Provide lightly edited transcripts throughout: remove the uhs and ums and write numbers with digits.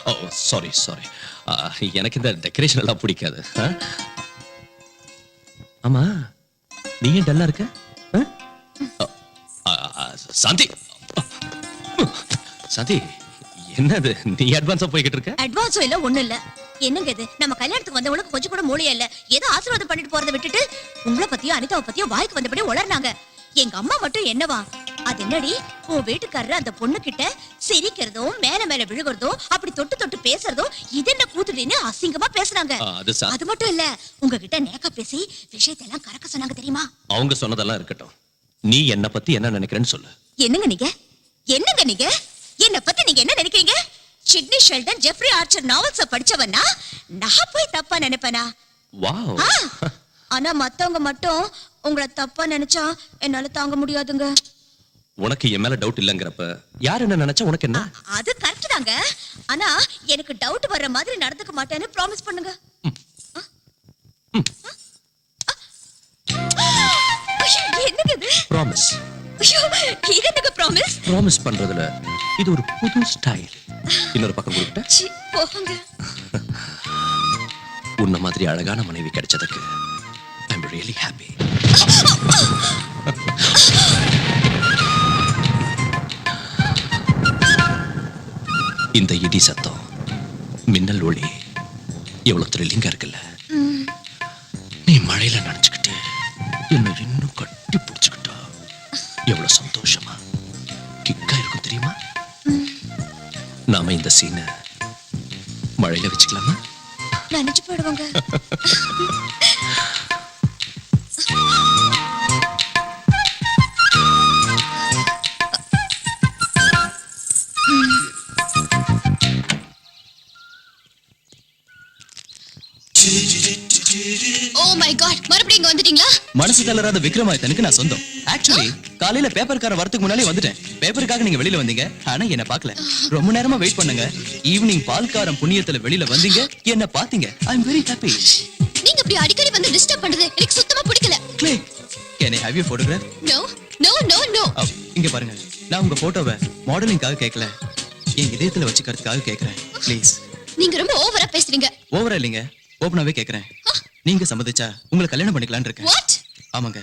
ஓ sorry sorry, எனக்கு இந்த decoration எல்லாம் பிடிக்காது. ஆமா நீ ஏன் டல்லா இருக்க? சாந்தி சாந்தி, என்னது நீ அட்வான்ஸா போய்கிட்டு இருக்க? அட்வான்ஸோ இல்ல ஒண்ணு இல்ல. என்னங்க இது, நம்ம கல்யாணத்துக்கு வந்தவங்களுக்கு கொஞ்சம் கூட மூளையே இல்ல. ஏதோ ஆசீர்வாதம் பண்ணிட்டு போறதை விட்டுட்டு உங்களை பத்தியோ அனிதாவை பத்தியோ வாய்க்கு வந்தபடி உளர்னாங்க. எங்க அம்மா மட்டும் என்னவா, அது என்னடி உன் வீட்டுக்காரர் அந்த பொண்ணு கிட்ட சிரிக்கிறதும் மேல மேல விழுகிறதும் அப்படி தொட்டு தொட்டு பேசுறதும் இது என்ன கூத்துடின்னு அசிங்கமா பேசுறாங்க. அது மட்டும் இல்ல, உங்ககிட்ட நேக்கா பேசி விஷயத்தெல்லாம் கறக்க சொன்னாங்க தெரியுமா? அவங்க சொன்னதெல்லாம் இருக்கட்டும், நீ என்ன பத்தி என்ன நினைக்கிறேன்னு சொல்லு. என்னங்க நீங்க, என்னங்க நீங்க என்ன பத்தி நீங்க என்ன நினைக்கிறீங்க? சிட்னி ஷெல்டன், ஜெஃப்ரி ஆர்ச்சர் நாவல்ஸ படிச்சவனா நான் போய் தப்பா நினைப்பேனா? வாவ். ஆனா மத்தவங்க மட்டும் உங்களை தப்பா நினைச்சா என்னால தாங்க முடியாதுங்க. உனக்கு என் மேல டவுட் இல்லங்கறப்ப யார் என்ன நினைச்சா உனக்கு என்ன? அது கரெக்ட் தாங்க. ஆனா எனக்கு டவுட் வர்ற மாதிரி நடந்துக்க மாட்டேன்னு ப்ராமிஸ் பண்ணுங்க. என்னங்க இது? ப்ராமிஸ். ஐயோ, என்னங்க ப்ராமிஸ்? ப்ராமிஸ் பண்றதுல இது ஒரு புது ஸ்டைல். இன்னொரு பக்கம் கொடுக்கட்டா? போங்க. உன்ன மாதிரி அழகான மனைவி கிடைச்சதுக்கு ஐ அம் ரியலி ஹாப்பி. இந்த இடி சத்தம், மின்னல் ஒளி எவ்வளவு த்ரில்லிங்கா இருக்குல்ல. நீ மழையில நனைச்சுக்கிட்டு என்ன இன்னும் கட்டி பிடிச்சுக்கிட்டா எவ்வளவு சந்தோஷமா கிக்கா இருக்கும் தெரியுமா? நாம இந்த சீனை மழையில வச்சுக்கலாமா? நினைச்சு போயிடுவாங்க. Oh my god, மறுபடியும் இங்க வந்துட்டீங்களா? மனசு தளராத விக்ரமாதித்தனுக்கு நான் சொந்தம். ஆக்சுவலி காலையில பேப்பர்கார வரதுக்கு முன்னாலே வந்துட்டேன். பேப்பருக்காக நீங்க வெளியில வந்தீங்க, ஆனா என்ன பார்க்கல. ரொம்ப நேரமா வெயிட் பண்ணுங்க. ஈவினிங் பால்காரம் புண்ணியத்துல வெளியில வந்தீங்க, என்ன பாத்தீங்க. ஐ அம் வெரி ஹாப்பி. நீங்க இப்படி அடிக்கடி வந்து டிஸ்டர்ப் பண்றது எனக்கு சுத்தமா பிடிக்கல. Click. Can I have your photograph? No, no, no, no. இங்க பாருங்க, நான் உங்க போட்டோவை மாடலிங்காக கேட்கல, என் இதயத்துல வச்சுக்கிறதுக்காக கேக்குறேன். ப்ளீஸ். நீங்க ரொம்ப ஓவரா பேசுறீங்க. ஓவரா இல்லைங்க, ஓபனாவே கேக்குறேன். நீங்க சம்மதிச்சா உங்களை கல்யாணம் பண்ணிக்கலாம்னு இருக்கேன். What? ஆமாங்க,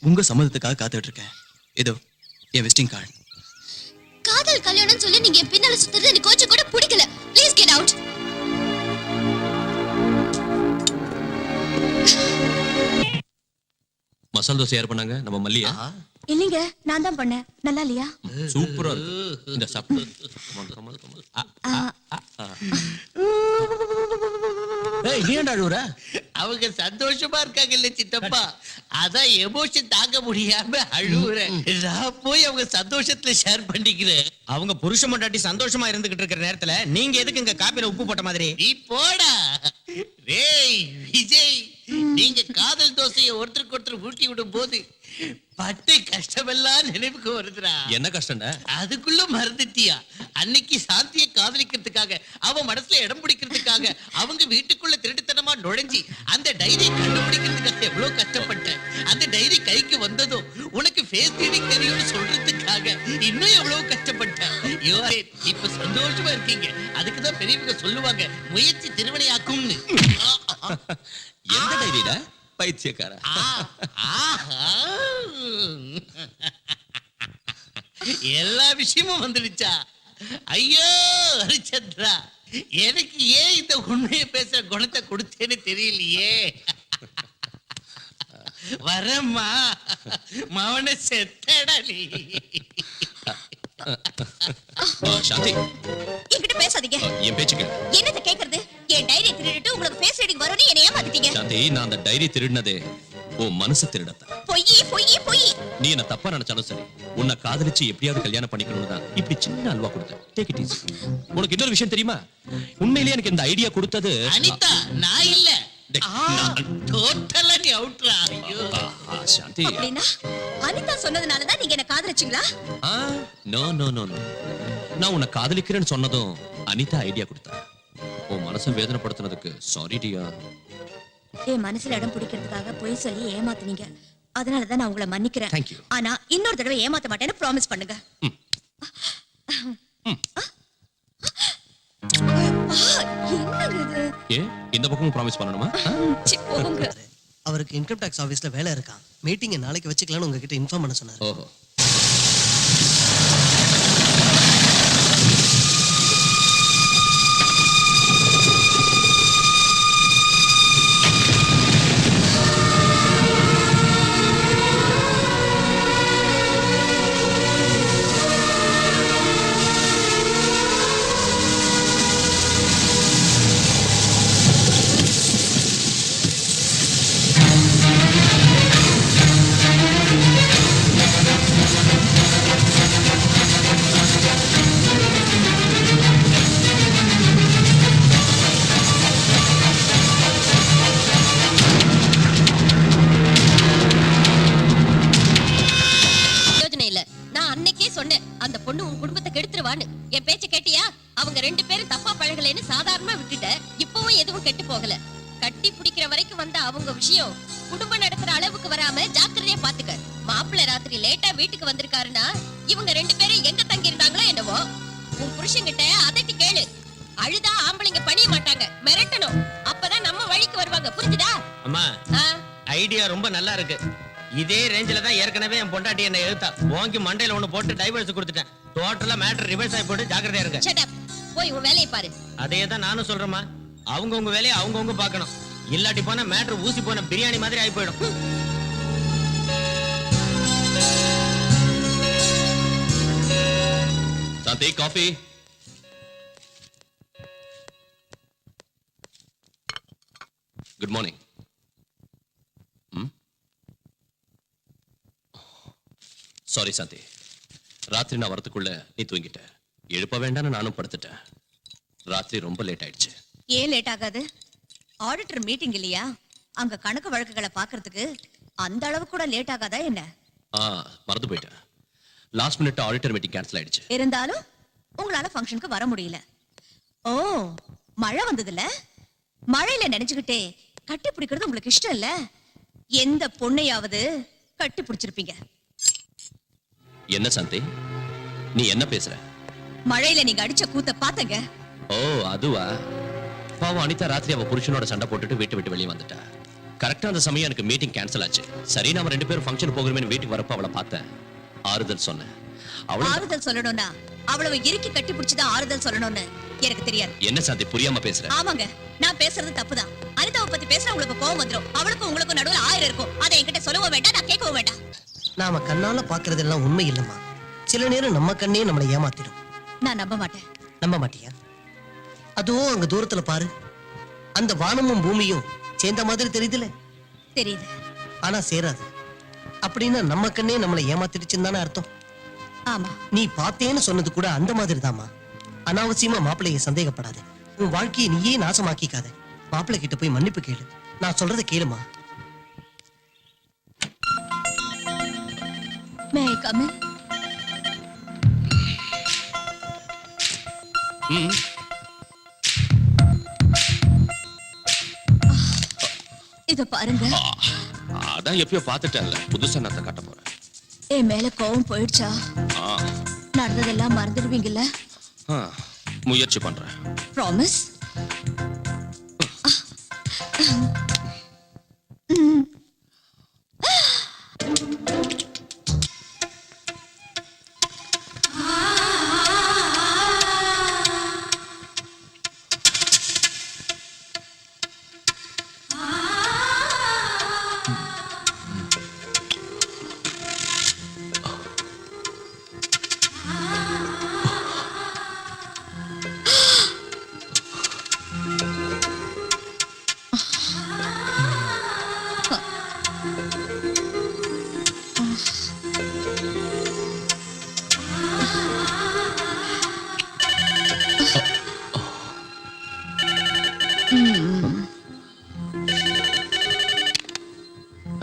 உங்க சம்மதத்துக்காக காத்துட்டு இருக்கேன். இதோ என் விசிட்டிங் கார்டு. காதல் கல்யாணம் சொல்லி நீங்க பின்னால சுத்துறது எனக்கு கொஞ்சம் கூட பிடிக்கல. Please get out. Masala dosa யார் பண்ணாங்க? நம்ம மல்லியா? இல்லைங்க, நான் தான் பண்ணேன். நல்லா இல்லையா? சூப்பரா இருக்கு. இந்த சாப்பிடு. ஏய், நீ ஏன்டா அழுவுற? அவங்க சந்தோஷமா இருக்காங்க இல்ல சித்தப்பா, அதான் எமோஷன் தாங்க முடியாம அழுவுறேன். நான் போய் அவங்க சந்தோஷத்துல ஷேர் பண்ணிக்கிறேன். அவங்க புருஷ மண்டாட்டி சந்தோஷமா இருந்துகிட்டு இருக்கிற நேரத்துல நீங்க எதுக்கு இங்க காப்பில உப்பு போட்ட மாதிரி? நீ போடா. டேய் விஜய், நீங்க காதல் தோசையை ஒருத்தருக்கு ஒருத்தர் ஊட்டி விடும் போது பட்ட கஷ்டமெல்லாம் நினைவுக்கு வருதுடா. என்ன கஷ்டம்டா? அதுக்குள்ள மறந்துட்டியா? அன்னைக்கு சாந்தியை காதலிக்கிறதுக்காக, அவன் மனசுல இடம் பிடிக்கிறதுக்காக, அவங்க வீட்டுக்குள்ள திருட்டுத்தனமா நுழைஞ்சி அந்த டைரி கண்டுபிடிக்கிறதுக்காக எவ்வளவு கஷ்டப்பட்டேன். அந்த டைரி கைக்கு வந்ததும் உனக்கு ஃபேஸ் ரீடிங் தெரியும்னு சொல்றதுக்காக இன்னும் எவ்வளவு கஷ்டப்பட்டேன். இப்ப சந்தோஷமா இருக்கீங்க. அதுக்குதான் பெரியவங்க சொல்லுவாங்க, முயற்சி திருவினையாக்கும்னு. எந்த டைரிடா பைத்தியக்கார? எல்லா விஷயமும் வந்துடுச்சா? ஐயோ ஹரிச்சந்திரா, எனக்கு ஏன் இந்த உண்மையை பேசுற குணத்தை கொடுத்தேன்னு தெரியலையே. வரம்மா, மவன செத்தடா நீ. சாந்தி, என்கிட்ட பேசாதீங்க. என் பேச்சுக்கு என்னத கேக்குறது? என் டைரி திருடிட்டு உங்களுக்கு ஃபேஸ் ரீடிங் வரும்னு என்னை ஏமாத்திட்டீங்க. சாந்தி, நான் அந்த டைரி திருடினதே உன் மனசு திருடத்தான். பொய் பொய் பொய். நீ என்ன தப்பா நினைச்சாலும் சரி, உன்னை காதலிச்சு எப்படியாவது கல்யாணம் பண்ணிக்கணும்னு தான் இப்படி சின்ன அல்வா கொடுத்தேன். Take it easy. உனக்கு இன்னொரு விஷயம் தெரியுமா? உண்மையிலேயே எனக்கு இந்த ஐடியா கொடுத்தது அனிதா, நான் இல்ல. டோட்டலா நீ அவுட்ரா. ஐயோ சாந்தி, அப்படினா அனிதா சொன்னதனால தான் நீங்க என்ன காதலிச்சீங்களா? No no no no. நான் உன்னை காதலிக்கிறேன்னு சொன்னதும் அனிதா ஐடியா கொடுத்தா. உன் மனசை வேதனைப்படுத்தினதுக்கு சாரி டியா. என் மனசுல இடம் பிடிக்கிறதுக்காக பொய் சொல்லி ஏமாத்துனீங்க. அதனால தான் நான் உங்களை மன்னிக்கிறேன். Thank you. ஆனா இன்னொரு தடவை ஏமாத்த மாட்டேன்னு ப்ராமிஸ் பண்ணுங்க. என்னங்க இது? ஏ இந்த பக்கமும் ப்ராமிஸ் பண்ணணுமா? சி, போங்க. அவருக்கு இன்கம் டாக்ஸ் ஆபீஸ்ல வேலை இருக்கான். மீட்டிங்கை நாளைக்கு வச்சுக்கலாம்னு உங்ககிட்ட இன்ஃபார்ம் பண்ண சொன்னாரு. ஓஹோ. யோசனை இல்ல. நான் அன்னைக்கே சொன்னேன் அந்த பொண்ணு உன் குடும்பத்தை கெடுத்துருவான்னு. என் பேச்ச கேட்டியா? அவங்க 2 பேரும் தப்பா பழகலைன்னு சாதாரணமா விட்டுட்ட. இப்பவும் எதுவும் கெட்டு போகல. கட்டி பிடிக்கிற வரைக்கும் வந்த அவங்க விஷயம் குடும்பம் நடத்துற அளவுக்கு வராம ஜாக்கிரதையா பாத்துக்க. மாப்பிள்ளை ராத்திரி லேட்டா வீட்டுக்கு வந்திருக்காருன்னா இவங்க 2 பேரும் எங்க தங்கி இருந்தாங்களோ என்னவோ. உன் புருஷன்கிட்ட அதட்டி கேளு. அழுதா ஆம்பளைங்க பணிய மாட்டாங்க, மிரட்டணும். அப்பதான் நம்ம வழிக்கு வருவாங்க. புரிஞ்சுதா? அம்மா ஆ, ஐடியா ரொம்ப நல்லா இருக்கு. இதே ரேஞ்சில தான் ஏற்கனவே என் பொண்டாட்டி என்ன எழுத்தா வாங்கி மண்டையில ஒண்ணு போட்டு டைவர்ஸ் கொடுத்துட்டேன். டோட்டலா மேட்டர் ரிவர்ஸ் ஆகி போட்டு ஜாக்கிரதையா இருங்க. shut up. போய் உன் வேலையை பாரு. அதே தான் நானும் சொல்றேம்மா. அவங்கவங்க வேலையை அவங்கவங்க பார்க்கணும். இல்லாட்டி போனா மேட்டர் ஊசி போன பிரியாணி மாதிரி ஆகி போயிடும். சாந்தி காஃபி. Good morning. சாரி சாந்தி, ராத்திரி நான் வரதுக்குள்ள நீ தூங்கிட்ட. எழுப்ப வேண்டாம்னு நானும் படுத்துட்டேன். ராத்திரி ரொம்ப லேட் ஆயிடுச்சு. ஏன் லேட் ஆகாது? ஆடிட்டர் மீட்டிங் இல்லையா? அங்க கணக்கு வழக்குகளை பாக்குறதுக்கு அந்த அளவு கூட லேட் ஆகாதா என்ன? மறந்து போயிட்டேன். Last minute auditor meeting cancel ஆயிடுச்சு. இருந்தாலும் உங்களால ஃபங்க்ஷனுக்கு வர முடியல. ஓ, மழை வந்ததுல மழையில நினைச்சுக்கிட்டே கட்டி பிடிக்கிறது உங்களுக்கு இஷ்டம் இல்ல? எந்த பொண்ணையாவது கட்டி பிடிச்சிருப்பீங்க? என்ன சாந்தி, நீ என்ன பேசுற? மழையில நீங்க அடிச்ச கூத்த பாத்தங்க. ஓ அதுவா? பாவம் அனிதா ராத்திரி அவ புருஷனோட சண்டை போட்டுட்டு வீட்டை விட்டு வெளியே வந்துட்டா. கரெக்டா அந்த சமயம் எனக்கு மீட்டிங் கேன்சல் ஆச்சு. சரி, நாம 2 பேரும் ஃபங்க்ஷன் போகிறோமே வீட்டுக்கு வரப்ப அவளை பார்த்தேன். ஆறுதல் சொன்னேன். ஆறுதல் சொல்லணும்னா அவ்வளவு இறுக்கி கட்டி பிடிச்சுதான் ஆறுதல் சொல்லணும்னு எனக்கு தெரியாது. என்ன சாந்தி புரியாம பேசுற? ஆமாங்க, நான் பேசுறது தப்புதான். அனிதாவை பத்தி பேசுற உங்களுக்கு கோவம் வந்துரும். அவளுக்கும் உங்களுக்கும் நடுவுல 1000 இருக்கும். அதை என்கிட்ட சொல்லவும் வேண்டாம், நான் கேட்கவும் வேண்டாம். நாம கண்ணால பாக்குறதெல்லாம் உண்மை இல்லம்மா. சில நேரம் நம்ம கண்ணே நம்மளை ஏமாத்திடும். நான் நம்ப மாட்டேன். நம்ப மாட்டியா? அதுவும் அங்க தூரத்துல பாரு, அந்த வானமும் பூமியும் சேர்ந்த மாதிரி தெரியுதுல. தெரியுது. ஆனா சேராது. அப்படின்னா நம்ம கண்ணே நம்மளை ஏமாத்திடுச்சுன்னு தானே அர்த்தம். ஆமா, நீ பார்த்தேன்னு சொன்னது கூட அந்த மாதிரி தாமா. அனாவசியமா மாப்பிள்ளைய சந்தேகப்படாத. உன் வாழ்க்கையை நீயே நாசமாக்கிக்காத. மாப்பிள்ளை கிட்ட போய் மன்னிப்பு கேளு. நான் சொல்றதை கேளுமா. May I come in? இத பாருங்க. அதான் எப்பயோ பார்த்துட்டேன்ல, புதுசா நான் காட்ட போறேன். என் மேல கோவம் போயிடுச்சா? நடந்ததெல்லாம் மறந்துடுவீங்கல்ல? முயற்சி பண்றேன். ப்ராமிஸ்?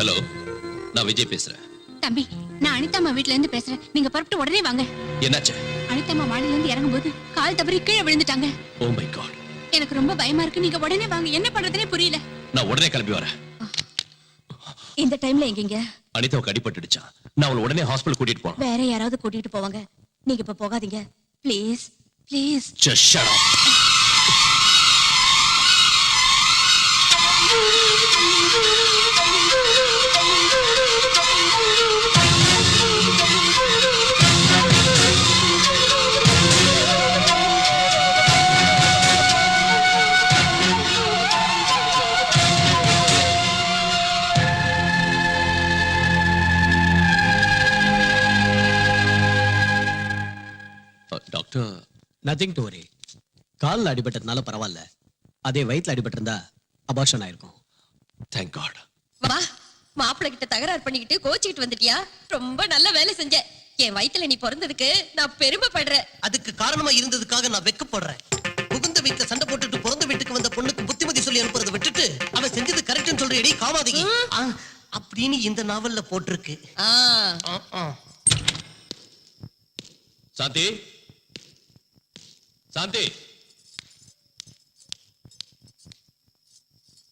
ஹலோ, நான் விஜய் பேசுறேன். தம்பி, நான் அனிதாம்மா வீட்ல இருந்து பேசுறேன். நீங்க புறப்பட்டு உடனே வாங்க. என்னாச்சு? அனிதாம்மா மாடியில இருந்து இறங்கும்போது கால் தவறி கீழே விழுந்துட்டாங்க. Oh my God. எனக்கு ரொம்ப பயமா இருக்கு. நீங்க உடனே வாங்க. என்ன பண்றதுனே புரியல. நான் உடனே கிளம்பி வரேன். இந்த டைம்ல எங்கீங்க? அனிதாவுக்கு அடிபட்டுடுச்சா. நான் அவளை உடனே ஹாஸ்பிடல் கூட்டிட்டு போறேன். வேற யாராவது கூட்டிட்டு போவாங்க. நீங்க இப்ப போகாதீங்க. Please please. Just shut up. Nothing to worry. காலில் அடிபட்டதுனால பரவாயில்ல, அதே வயிற்றுல அடிபட்டிருந்தா அபார்ஷன் ஆயிருக்கும். Thank God. வா, மாப்பிள்ளை கிட்ட தகராறு பண்ணிக்கிட்டு கோச்சிக்கிட்டு வந்துட்டியா? ரொம்ப நல்ல வேலை செஞ்ச. என் வயித்துல நீ பிறந்ததுக்கு நான் பெருமைப்படுறேன். அதுக்கு காரணமா இருந்ததுக்காக நான் வெக்கப்படுறேன். புகுந்த வீட்டுல சண்டை போட்டுட்டு பிறந்த வீட்டுக்கு வந்த பொண்ணுக்கு புத்திமதி சொல்லி அனுப்புறதை விட்டுட்டு அவன் செஞ்சது கரெக்ட்னு சொல்றேடி காமாதிகி அப்படின்னு இந்த நாவல்ல போட்டிருக்கு. சாந்தி, சாந்தி,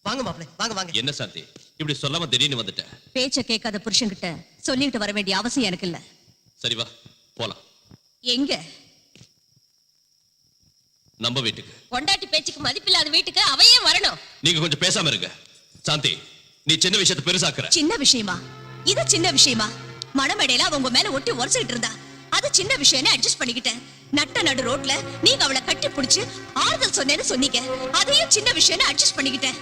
வாங்க மாப்பிளை, வாங்க வாங்க. என்ன சாந்தி இப்படி சொல்லாம திடீர்னு வந்துட்ட? பேச்ச கேட்காத புருஷன்கிட்ட சொல்லிட்டு வர வேண்டிய அவசியம் எனக்கு இல்ல. சரி வா போலாம். எங்க? நம்ம வீட்டுக்கு. பொண்டாட்டி பேச்சுக்கு மதிப்பில்லாத வீட்டுக்கு அவையே வரணும். நீங்க கொஞ்சம் பேசாம இருங்க. சாந்தி, நீ சின்ன விஷயத்தை பெருசாக்குற. சின்ன விஷயமா? இது சின்ன விஷயமா? மணமேடையில அவங்க மேல ஒட்டி உரசிட்டு இருந்தா அது சின்ன விஷயம்னு அட்ஜஸ்ட் பண்ணிக்கிட்டேன். நட்ட நடு ரோட்ல நீங்க அவளை கட்டி பிடிச்சு ஆறுதல் சொன்னேன்னு சொன்னீங்க, அதையும் சின்ன விஷயம்னு அட்ஜஸ்ட் பண்ணிக்கிட்டேன்.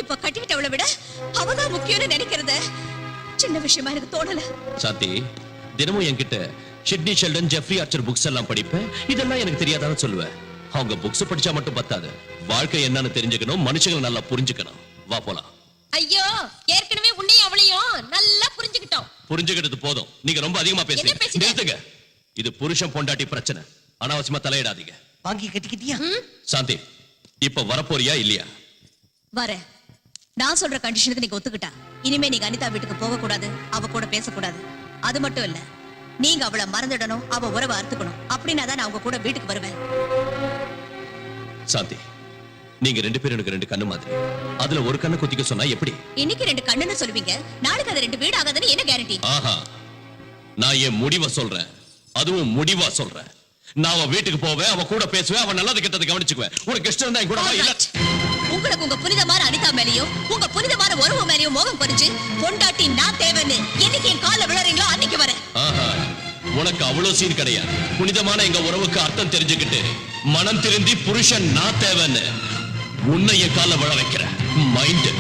இப்ப கட்டிக்கிட்டவளை விட அவதான் முக்கியம்னு நினைக்கிறது சின்ன விஷயமா எனக்கு தோணல. சாந்தி, தினமும் என்கிட்ட Sidney Sheldon, Jeffrey Archer books எல்லாம் படிப்பேன். இதெல்லாம் எனக்கு தெரியாதான்னு சொல்லுவேன். அவங்க புக்ஸ் படிச்சா மட்டும் பத்தாது, வாழ்க்கை என்னன்னு தெரிஞ்சுக்கணும், மனுஷங்களை நல்லா புரிஞ்சுக்கணும். வா போலாம். ஐயோ, ஏற்கனவே உன்னையும் அவளையும் நல்லா புரிஞ்சுக்கிட்டோம். புரிஞ்சுக்கிட்டது போதும், நீங்க ரொம்ப அதிகமா என்ன பேசுறீங்க? நிறுத்துங்க. இது புருஷன் பொண்டாட்டி பிரச்சனை, அனாவசியமா தலையிடாதீங்க. வாங்கி கட்டிக்கிட்டியா? சாந்தி, இப்ப வரப்போறியா இல்லையா? வர நான் சொல்ற கண்டிஷனுக்கு நீங்க ஒத்துக்கிட்டா இனிமே நீங்க அனிதா வீட்டுக்கு போக கூடாது, அவ கூட பேசக்கூடாது. அது மட்டும் இல்ல, நீங்க அவளை மறந்துடணும், அவ உறவை அறுத்துக்கணும். அப்படின்னா தான் நான் உங்க கூட வீட்டுக்கு வருவேன். சாந்தி, நீங்க ரெண்டு பேரும் எனக்கு ரெண்டு கண்ணு மாதிரி. அதுல ஒரு கண்ணு குத்திக்க சொன்னா எப்படி? இன்னைக்கு ரெண்டு கண்ணுன்னு சொல்லுவீங்க, நாளைக்கு அது ரெண்டு வீடு ஆகாதுன்னு என்ன கேரண்டி? ஆஹா, நான் என் முடிவை சொல்றேன், அதுவும் முடிவா சொல்றேன். நான் அவன் வீட்டுக்கு போவேன், அவன் கூட பேசுவேன், அவன் நல்லது கெட்டது கவனிச்சுக்குவேன். உனக்கு இஷ்டம் இருந்தா என் கூட வா, இல்ல உங்களுக்கு உங்க புனிதமான அனிதா மேலயும் உங்க புனிதமான உறவு மேலயும் மோகம் புரிஞ்சு பொண்டாட்டி நான் தேவைன்னு என்னைக்கு என் கால விழறீங்களோ அன்னைக்கு வரேன். ஆஹா, உனக்கு அவ்வளவு சீன் கிடையாது. புனிதமான எங்க உறவுக்கு அர்த்தம் தெரிஞ்சுக்கிட்டு மனம் திருந்தி புருஷன் நான் தேவைன்னு உன்னை என் கால விழ வைக்கிறேன். மைண்ட்